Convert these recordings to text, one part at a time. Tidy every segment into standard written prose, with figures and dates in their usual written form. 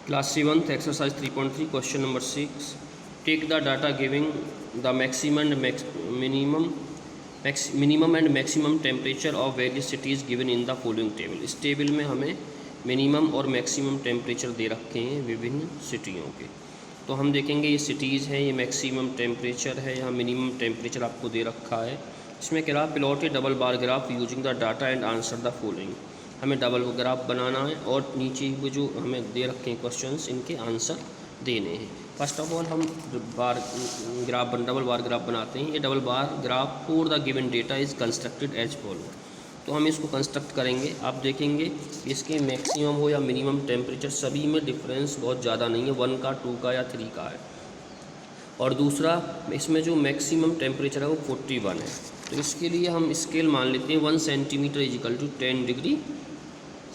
Class 7th exercise 3.3 question number 6. Take the data giving the maximum and maximum temperature of various cities given in the following table. इस table में हमें minimum और maximum temperature दे रखे हैं विभिन्न सिटियों के। तो हम देखेंगे ये सिटीज़ हैं, ये मैक्सिमम टेम्परेचर है, यहाँ मिनिमम टेम्परेचर आपको दे रखा है। इसमें कह रहा है plot A double bar graph using the data and answer the following. हमें डबल ग्राफ बनाना है और नीचे वो जो हमें दे रखे हैं क्वेश्चंस, इनके आंसर देने हैं। फर्स्ट ऑफ ऑल हम डबल बार ग्राफ बनाते हैं। ये double bar graph for the given data is constructed as follow. तो हम इसको कंस्ट्रक्ट करेंगे। आप देखेंगे इसके मैक्सिमम हो या मिनिमम टेम्परेचर सभी में डिफरेंस बहुत ज़्यादा नहीं है, 1 का 2 का या 3 का है। और दूसरा इसमें जो मैक्सिमम टेम्परेचर है वो 41 है। तो इसके लिए हम स्केल मान लेते हैं 1 centimetre is equal to 10 degree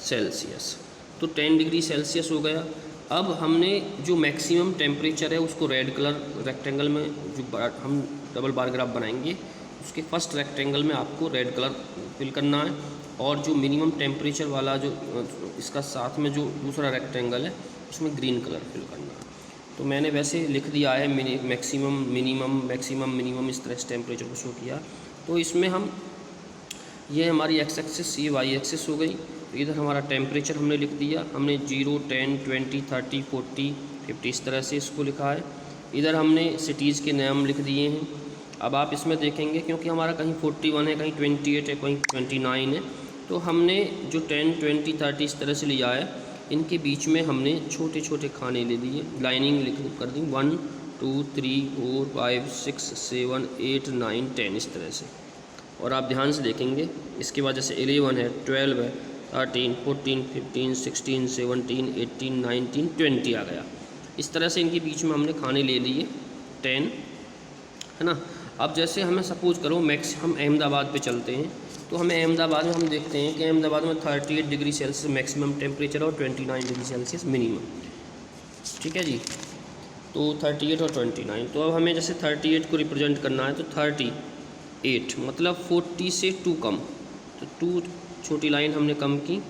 Celsius. तो 10 डिग्री सेल्सियस हो गया। अब हमने जो मैक्सिमम टेम्परेचर है उसको रेड कलर रेक्टेंगल में जो हम डबल बार ग्राफ बनाएंगे उसके फर्स्ट रेक्टेंगल में आपको रेड कलर फिल करना है, और जो मिनिमम टेम्परेचर वाला जो इसका साथ में जो दूसरा रेक्टेंगल है उसमें ग्रीन कलर फिल करना है। तो मैंने वैसे लिख दिया है मैक्सिमम मिनिमम इस तरह से टेम्परेचर को शो किया। तो इसमें हम ये हमारी एक्स एक्सिस, ये वाई एक्सिस हो गई। तो इधर हमारा टेम्परेचर हमने लिख दिया, हमने 0, 10, 20, 30, 40, 50 इस तरह से इसको लिखा है। इधर हमने सिटीज़ के नाम लिख दिए हैं। अब आप इसमें देखेंगे क्योंकि हमारा कहीं 41 है, कहीं 28 है, कहीं 29 है, तो हमने जो 10, 20, 30 इस तरह से लिया है, इनके बीच में हमने छोटे छोटे खाने ले लिए, लाइनिंग लिख कर दी 1, 2, 3, 4, 5, 6, 7, 8, 9, 10 इस तरह से। और आप ध्यान से देखेंगे इसके बाद जैसे 11 है, 12 है, 13, 14, 15, 16, 17, 18, 19, 20 आ गया। इस तरह से इनके बीच में हमने खाने ले लिए 10, है ना। अब जैसे हमें सपोज करो हम अहमदाबाद पे चलते हैं, तो हमें अहमदाबाद में हम देखते हैं कि अहमदाबाद में 38 डिग्री सेल्सियस मैक्सिमम टेम्परेचर और 29 डिग्री सेल्सियस मिनिमम। ठीक है जी, तो 38 और 29। तो अब हमें जैसे 38 को रिप्रेजेंट करना है, तो 38 मतलब 40 से 2 कम, तो 2 छोटी लाइन हमने कम की,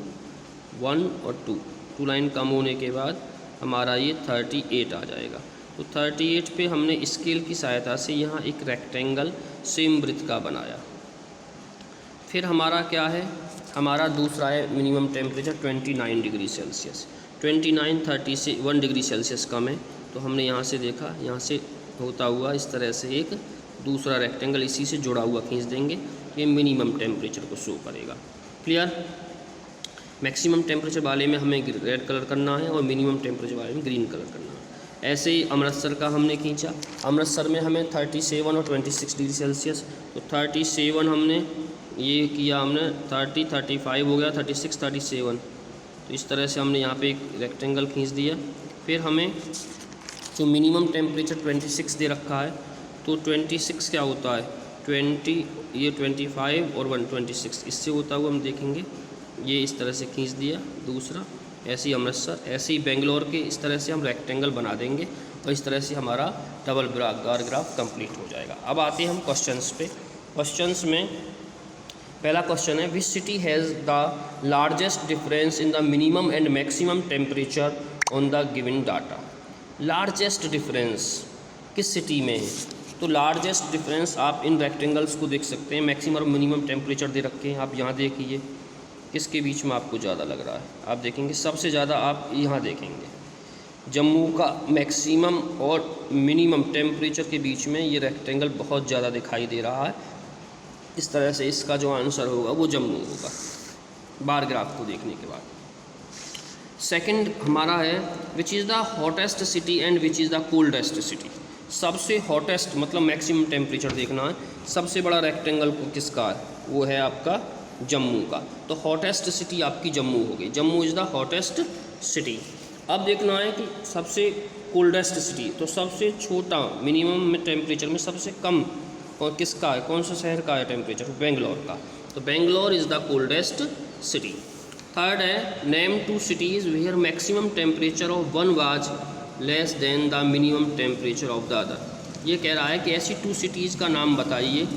1 और 2 लाइन कम होने के बाद हमारा ये 38 आ जाएगा। तो 38 पे हमने स्केल की सहायता से यहाँ एक रेक्टेंगल सेम ब्रेथ का बनाया। फिर हमारा क्या है, हमारा दूसरा है मिनिमम टेम्परेचर 29 डिग्री सेल्सियस। 29 30 से 1 डिग्री सेल्सियस कम है, तो हमने यहाँ से देखा, यहाँ से होता हुआ इस तरह से एक दूसरा रेक्टेंगल इसी से जुड़ा हुआ खींच देंगे, ये मिनिमम टेम्परेचर को शो करेगा। क्लियर। मैक्सिमम टेम्परेचर वाले में हमें रेड कलर करना है और मिनिमम टेम्परेचर वाले में ग्रीन कलर करना है। ऐसे ही अमृतसर का हमने खींचा। अमृतसर में हमें 37 और 26 डिग्री सेल्सियस, तो 37 हमने ये किया, हमने 30, 35 हो गया, 36, 37। तो इस तरह से हमने यहाँ पे एक रेक्टेंगल खींच दिया। फिर हमें जो मिनिमम टेम्परेचर 26 दे रखा है, तो 26 क्या होता है, 20, ये 25 और 126 इससे होता हुआ हम देखेंगे, ये इस तरह से खींच दिया दूसरा। ऐसे ही अमृतसर, ऐसे ही बेंगलोर के इस तरह से हम रेक्टेंगल बना देंगे और इस तरह से हमारा डबल बार ग्राफ कंप्लीट हो जाएगा। अब आते हैं हम क्वेश्चंस पे। क्वेश्चंस में पहला क्वेश्चन है, which city has the largest difference in the minimum and maximum temperature on the given data. Largest difference किस सिटी में है, तो लार्जेस्ट डिफरेंस आप इन रेक्टेंगल्स को देख सकते हैं। मैक्सिमम और मिनिमम टेम्परेचर दे रखे हैं, आप यहाँ देखिए किसके बीच में आपको ज़्यादा लग रहा है। आप देखेंगे सबसे ज़्यादा आप यहाँ देखेंगे जम्मू का मैक्सिमम और मिनिमम टेम्परेचर के बीच में ये रेक्टेंगल बहुत ज़्यादा दिखाई दे रहा है। इस तरह से इसका जो आंसर होगा वो जम्मू होगा बार ग्राफ को देखने के बाद। सेकंड हमारा है, which is the hottest city and which is the coldest city. सबसे हॉटेस्ट मतलब मैक्सिमम टेम्परेचर देखना है। सबसे बड़ा रेक्टेंगल किसका है, वो है आपका जम्मू का। तो हॉटेस्ट सिटी आपकी जम्मू हो गई, Jammu is the hottest city. अब देखना है कि सबसे कोल्डेस्ट सिटी, तो सबसे छोटा मिनिमम में टेम्परेचर में सबसे कम और किसका है, कौन सा शहर का है टेम्परेचर, बेंगलोर का। तो Bangalore is the coldest city. Third है, name 2 cities where maximum temperature of one was less than the minimum temperature of the other. ये कह रहा है कि ऐसी 2 सिटीज़ का नाम बताइए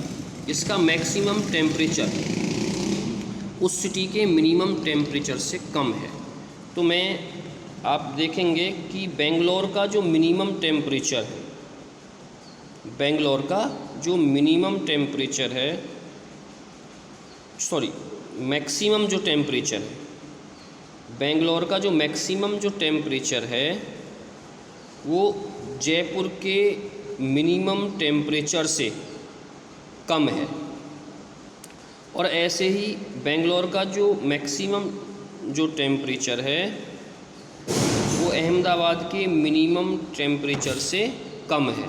इसका मैक्सिमम टेम्परेचर उस सिटी के मिनिमम टेम्परेचर से कम है। तो मैं आप देखेंगे कि बेंगलोर का जो मिनिमम टेम्परेचर है, बेंगलोर का जो मिनिमम टेम्परेचर है, सॉरी मैक्सिमम जो टेम्परेचर है, बेंगलोर का जो मैक्सिमम जो टेम्परेचर है वो जयपुर के मिनिमम टेम्परेचर से कम है। और ऐसे ही बेंगलोर का जो मैक्सिमम जो टेम्परेचर है वो अहमदाबाद के मिनिमम टेम्परेचर से कम है।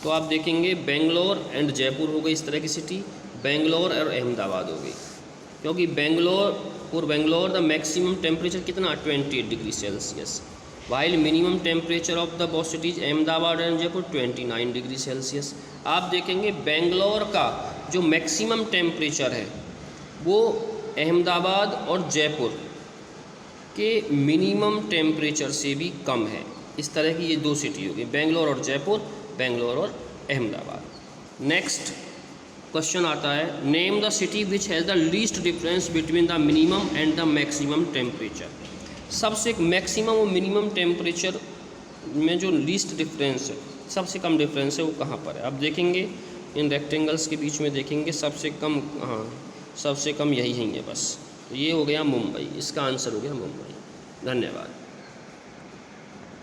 तो आप देखेंगे बेंगलोर एंड जयपुर हो गई इस तरह की सिटी, बेंगलोर और अहमदाबाद हो गई, क्योंकि बेंगलोर द मैक्सिमम टेम्परेचर कितना 28 degree Celsius, while minimum temperature of the both cities Ahmedabad and Jaipur 29 degree Celsius. आप देखेंगे बेंगलोर का जो मैक्सिमम टेम्परेचर है वो अहमदाबाद और जयपुर के मिनिमम टेम्परेचर से भी कम है। इस तरह की ये दो सिटी होगी, बेंगलोर और जयपुर, बेंगलोर और अहमदाबाद। नेक्स्ट क्वेश्चन आता है, name the city which has the least difference between the minimum and the maximum temperature. सबसे मैक्सिमम और मिनिमम टेम्परेचर में जो लीस्ट डिफरेंस है, सबसे कम डिफरेंस है, वो कहाँ पर है। आप देखेंगे इन रेक्टेंगल्स के बीच में देखेंगे सबसे कम, हाँ सबसे कम यही है बस। तो ये हो गया मुंबई, इसका आंसर हो गया मुंबई। धन्यवाद।